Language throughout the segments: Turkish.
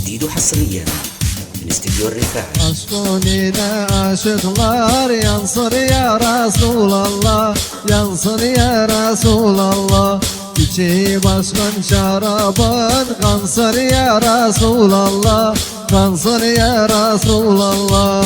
جديد حصريا من استديو الرفاعي. أشكونينا أشكلار ينصر يا رسول الله، ينصر يا رسول الله. İçi başkan şarabın kansır ya Resulallah, kansır ya Resulallah.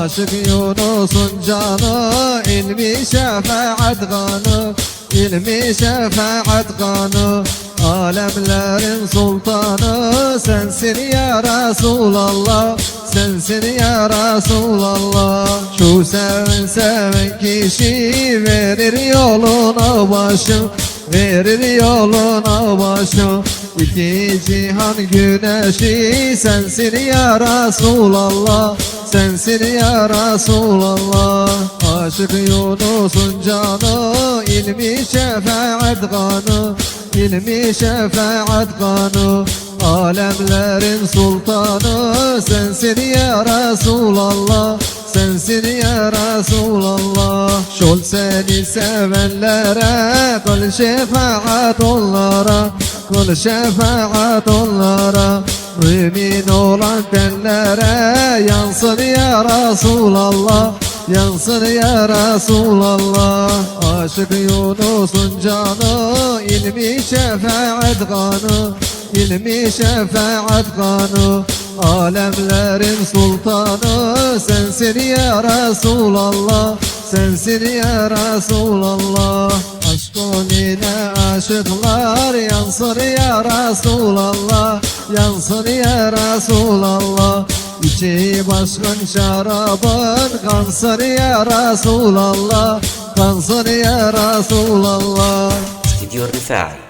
Aşık Yunus'un canı, ilmi şefaat kanı, ilmi şefaat kanı. Alemlerin sultanı sensin ya Resulallah, sensin ya Resulallah. Şu seven kişi verir yoluna başım, verir yoluna başım. İki cihan güneşi sensin ya Resulallah, sensin ya Resulallah. Aşık Yunus'un canı, ilmi şefaat kanı, ilmi şefaat kanı. Alemlerin sultanı sensin ya Resulallah, sensin ya Resulallah. Şol seni sevenlere kıl şefaat onlara, kıl şefaat onlara. Mümin olan benlere yansın ya Resulallah, yansın ya Resulallah. Aşık Yunus'un canı, ilmi şefaat kanı, ilmi şefaat kanı. Alemlerin sultanı sensin ya Resulallah, sensin ya Resulallah. Aşkın ile aşıklar yansır ya Resulallah, yansır ya Resulallah. İçi başkan şarabın kansır ya Resulallah, kansır ya Resulallah. استديو الرفاعي.